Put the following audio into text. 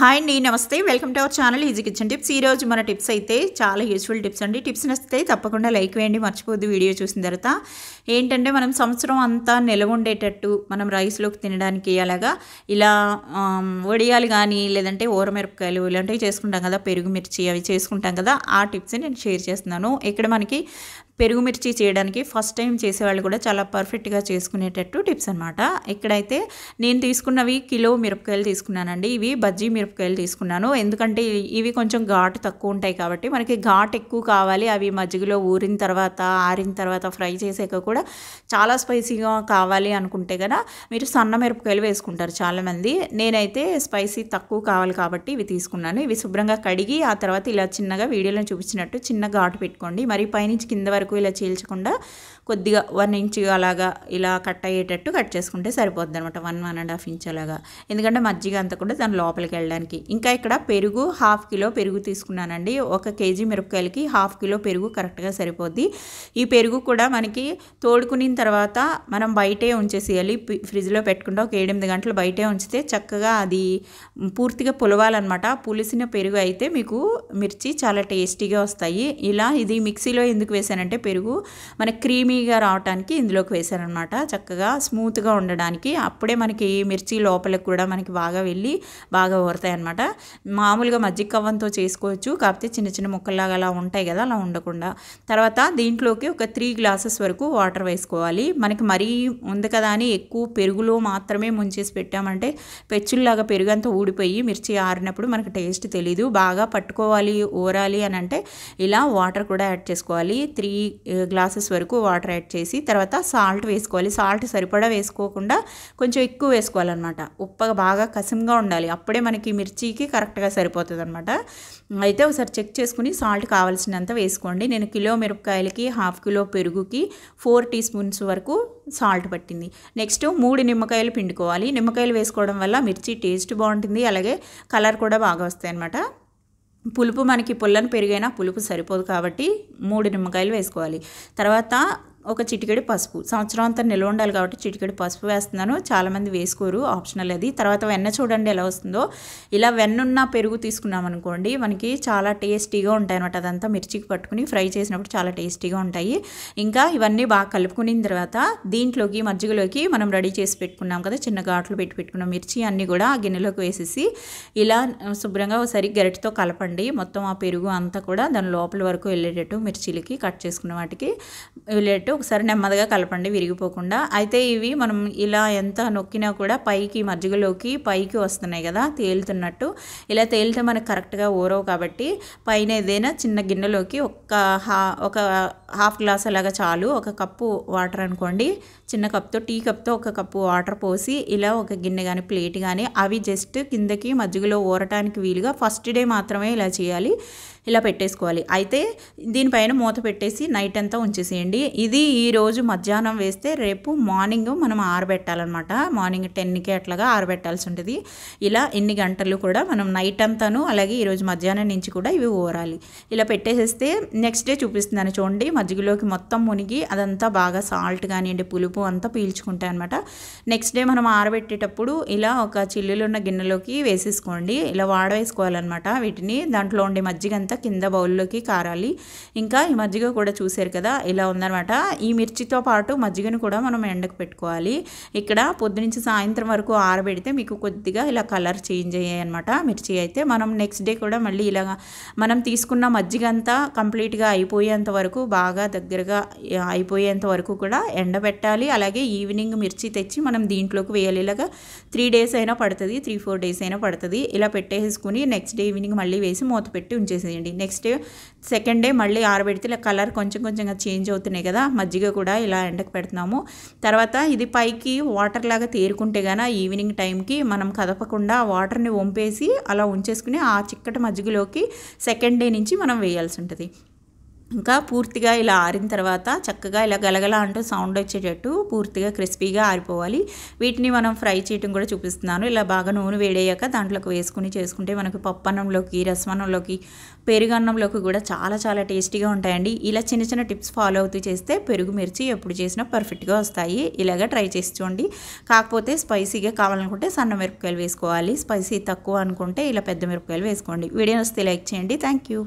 Hi అండి, నమస్తే. Welcome to our channel easy kitchen tips. ఈరోజు మన టిప్స్ అయితే చాలా యూస్ఫుల్ టిప్స్ అండి. టిప్స్ నచ్చితే తప్పకుండా లైక్ వేయండి, మర్చిపోద్దు. వీడియో చూసిన తర్వాత ఏంటంటే మనం సంవత్సరం అంతా నిలవ ఉండేటట్టు మనం రైస్లోకి తినడానికి అలాగా ఇలా వడియాలు కానీ లేదంటే ఊరమిరపకాయలు ఇలాంటివి చేసుకుంటాం కదా, పెరుగు మిర్చి అవి చేసుకుంటాం కదా, ఆ టిప్స్ నేను షేర్ చేస్తున్నాను. ఇక్కడ మనకి పెరుగు మిర్చి చేయడానికి ఫస్ట్ టైం చేసేవాళ్ళు కూడా చాలా పర్ఫెక్ట్గా చేసుకునేటట్టు టిప్స్ అనమాట. ఇక్కడైతే నేను తీసుకున్నవి కిలో మిరపకాయలు తీసుకున్నానండి. ఇవి బజ్జీ మిరపకాయలు తీసుకున్నాను, ఎందుకంటే ఇవి కొంచెం ఘాటు తక్కువ ఉంటాయి కాబట్టి మనకి ఘాటు ఎక్కువ కావాలి. అవి మజ్జిగలో ఊరిన తర్వాత ఆరిన తర్వాత ఫ్రై చేసాక కూడా చాలా స్పైసీగా కావాలి అనుకుంటే కదా మీరు సన్న మిరపకాయలు వేసుకుంటారు చాలామంది. నేనైతే స్పైసీ తక్కువ కావాలి కాబట్టి ఇవి తీసుకున్నాను. ఇవి శుభ్రంగా కడిగి ఆ తర్వాత ఇలా చిన్నగా వీడియోలో చూపించినట్టు చిన్న ఘాటు పెట్టుకోండి. మరి పైనుంచి కింద వరకు ఇలా చీల్చకుండా కొద్దిగా 1 ఇంచ్ అలాగా ఇలా కట్ అయ్యేటట్టు కట్ చేసుకుంటే సరిపోద్ది అనమాట. 1.5 ఇంచ్ అలాగా, ఎందుకంటే మజ్జిగ అంతా కూడా దాని లోపలికి వెళ్ళడానికి. ఇంకా ఇక్కడ పెరుగు 1/2 కిలో పెరుగు తీసుకున్నానండి. 1 కేజీ మిరపకాయలకి 1/2 కిలో పెరుగు కరెక్ట్గా సరిపోద్ది. ఈ పెరుగు కూడా మనకి తోడుకున్న తర్వాత మనం బయటే ఉంచేసేయాలి. ఫ్రిడ్జ్లో పెట్టుకుంటే ఒక 7-8 గంటలు బయటే ఉంచితే చక్కగా అది పూర్తిగా పులవాలన్నమాట. పులిసిన పెరుగు అయితే మీకు మిర్చి చాలా టేస్టీగా వస్తాయి. ఇలా ఇది మిక్సీలో ఎందుకు వేసానంటే పెరుగు మనకి క్రీమీగా రావడానికి ఇందులోకి వేసానమాట, చక్కగా స్మూత్గా ఉండడానికి. అప్పుడే మనకి మిర్చి లోపలికి కూడా మనకి బాగా వెళ్ళి బాగా ఊరుతాయి అనమాట. మామూలుగా మజ్జిగ కవ్వంతో చేసుకోవచ్చు, కాకపోతే చిన్న చిన్న ముక్కల్లాగా అలా ఉంటాయి కదా, అలా ఉండకుండా. తర్వాత దీంట్లోకి ఒక 3 గ్లాసెస్ వరకు వాటర్ వేసుకోవాలి. మనకి మరీ ఉంది కదా అని ఎక్కువ పెరుగులో మాత్రమే ముంచేసి పెట్టామంటే పెచ్చుల్లాగా పెరుగు అంతా ఊడిపోయి మిర్చి ఆరినప్పుడు మనకి టేస్ట్ తెలీదు. బాగా పట్టుకోవాలి, ఊరాలి అని అంటే ఇలా వాటర్ కూడా యాడ్ చేసుకోవాలి. 3 గ్లాసెస్ వరకు వాటర్ యాడ్ చేసి తర్వాత సాల్ట్ వేసుకోవాలి. సాల్ట్ సరిపడా వేసుకోకుండా కొంచెం ఎక్కువ వేసుకోవాలన్నమాట. ఉప్పగా బాగా కసంగా ఉండాలి, అప్పుడే మనకి మిర్చికి కరెక్ట్గా సరిపోతుంది అనమాట. అయితే ఒకసారి చెక్ చేసుకుని సాల్ట్ కావాల్సినంత వేసుకోండి. నేను కిలో మిరపకాయలకి 1/2 కిలో పెరుగుకి 4 టీ స్పూన్స్ వరకు సాల్ట్ పట్టింది. నెక్స్ట్ 3 నిమ్మకాయలు పిండుకోవాలి. నిమ్మకాయలు వేసుకోవడం వల్ల మిర్చి టేస్ట్ బాగుంటుంది, అలాగే కలర్ కూడా బాగా వస్తాయి అన్నమాట. పులుపు మనకి పుల్లని పెరుగైనా పులుపు సరిపోదు కాబట్టి 3 నిమ్మకాయలు వేసుకోవాలి. తర్వాత ఒక చిటికెడు పసుపు, సంవత్సరం అంతా నిల్వ ఉండాలి కాబట్టి చిటికెడు పసుపు వేస్తున్నాను. చాలామంది వేసుకోరు, ఆప్షనల్ అది. తర్వాత వెన్న చూడండి ఎలా వస్తుందో. ఇలా వెన్నున్న పెరుగు తీసుకున్నాం అనుకోండి మనకి చాలా టేస్టీగా ఉంటాయి అనమాట. అదంతా మిర్చికి పట్టుకుని ఫ్రై చేసినప్పుడు చాలా టేస్టీగా ఉంటాయి. ఇంకా ఇవన్నీ బాగా కలుపుకున్న తర్వాత దీంట్లోకి మజ్జిగలోకి మనం రెడీ చేసి పెట్టుకున్నాం కదా, చిన్న ఘాట్లు పెట్టుకున్నాం మిర్చి అన్నీ కూడా ఆ గిన్నెలోకి వేసేసి ఇలా శుభ్రంగా ఒకసారి గరిటెతో కలపండి. మొత్తం ఆ పెరుగు అంతా కూడా దాని లోపల వరకు వెళ్ళేటట్టు మిర్చీలకి కట్ చేసుకున్న వాటికి వెళ్ళేటట్టు ఒకసారి నెమ్మదిగా కలపండి, విరిగిపోకుండా. అయితే ఇవి మనం ఇలా ఎంత నొక్కినా కూడా పైకి మజ్జిగలోకి పైకి వస్తున్నాయి కదా తేలుతున్నట్టు. ఇలా తేలితే మనకు కరెక్ట్గా ఊరవు కాబట్టి పైన ఏదైనా చిన్న గిన్నెలోకి ఒక 1/2 గ్లాస్ అలాగా చాలు. 1 కప్పు వాటర్ అనుకోండి, చిన్న కప్తో టీ కప్తో 1 కప్పు వాటర్ పోసి ఇలా ఒక గిన్నె కానీ ప్లేట్ కానీ అవి జస్ట్ కిందకి మజ్జిగలో ఊరటానికి వీలుగా ఫస్ట్ డే మాత్రమే ఇలా చేయాలి. ఇలా పెట్టేసుకోవాలి. అయితే దీనిపైన మూత పెట్టేసి నైట్ అంతా ఉంచేసేయండి. ఇది ఈరోజు మధ్యాహ్నం వేస్తే రేపు మార్నింగ్ మనం ఆరబెట్టాలన్నమాట. మార్నింగ్ 10కి అట్లాగా ఆరబెట్టాల్సి ఉంటుంది. ఇలా ఎన్ని గంటలు కూడా మనం నైట్ అంతాను అలాగే ఈరోజు మధ్యాహ్నం నుంచి కూడా ఇవి ఊరాలి. ఇలా పెట్టేసేస్తే నెక్స్ట్ డే చూపిస్తున్నాను చూడండి, మజ్జిగలోకి మొత్తం మునిగి అదంతా బాగా సాల్ట్ కానివ్వండి పులుపు అంతా పీల్చుకుంటాయి అనమాట. నెక్స్ట్ డే మనం ఆరబెట్టేటప్పుడు ఇలా ఒక చిల్లులు ఉన్న గిన్నెలోకి వేసేసుకోండి. ఇలా వాడవేసుకోవాలన్నమాట వీటిని. దాంట్లో ఉండే మజ్జిగ అంతా కింద బౌల్లోకి కారాలి. ఇంకా ఈ మజ్జిగ కూడా చూసారు కదా ఇలా ఉందన్నమాట. ఈ మిర్చితో పాటు మజ్జిగను కూడా మనం ఎండకు పెట్టుకోవాలి. ఇక్కడ పొద్దునుంచి సాయంత్రం వరకు ఆరబెడితే మీకు కొద్దిగా ఇలా కలర్ చేంజ్ అయ్యాయి అనమాట మిర్చి. అయితే మనం నెక్స్ట్ డే కూడా మళ్ళీ ఇలా మనం తీసుకున్న మజ్జిగ అంతా కంప్లీట్గా అయిపోయేంత వరకు బాగా దగ్గరగా అయిపోయేంత వరకు కూడా ఎండబెట్టాలి. అలాగే ఈవినింగ్ మిర్చి తెచ్చి మనం దీంట్లోకి వేయాలి. ఇలాగా 3 డేస్ అయినా పడుతుంది, 3-4 డేస్ అయినా పడుతుంది. ఇలా పెట్టేసుకుని నెక్స్ట్ డే ఈవినింగ్ మళ్ళీ వేసి మూత పెట్టి ఉంచేసేయండి. నెక్స్ట్ సెకండ్ డే మళ్ళీ ఆరబెడితే ఇలా కలర్ కొంచెంగా చేంజ్ అవుతున్నాయి కదా, మజ్జిగ కూడా ఇలా ఎండకు పెడుతున్నాము. తర్వాత ఇది పైకి వాటర్ లాగా తేరుకుంటే గాన ఈవినింగ్ టైంకి మనం కదపకుండా వాటర్ని వంపేసి అలా ఉంచేసుకుని ఆ చిక్కటి మజ్జిగలోకి సెకండ్ డే నుంచి మనం వేయాల్సి ఉంటుంది. ఇంకా పూర్తిగా ఇలా ఆరిన తర్వాత చక్కగా ఇలా గలగల అంటూ సౌండ్ వచ్చేటట్టు పూర్తిగా క్రిస్పీగా ఆరిపోవాలి. వీటిని మనం ఫ్రై చేయడం కూడా చూపిస్తున్నాను. ఇలా బాగా నూనె వేడయ్యాక దాంట్లోకి వేసుకుని చేసుకుంటే మనకి పప్పన్నంలోకి, రసమన్నంలోకి, పెరుగన్నంలోకి కూడా చాలా చాలా టేస్టీగా ఉంటాయండి. ఇలా చిన్న చిన్న టిప్స్ ఫాలో అవుతూ చేస్తే పెరుగు మిర్చి ఎప్పుడు చేసినా పర్ఫెక్ట్గా వస్తాయి. ఇలాగ ట్రై చేసి చూడండి. కాకపోతే స్పైసీగా కావాలనుకుంటే సన్న మిరపకాయలు వేసుకోవాలి. స్పైసీ తక్కువ అనుకుంటే ఇలా పెద్ద మిరపకాయలు వేసుకోండి. వీడియో వస్తే లైక్ చేయండి. Thank you.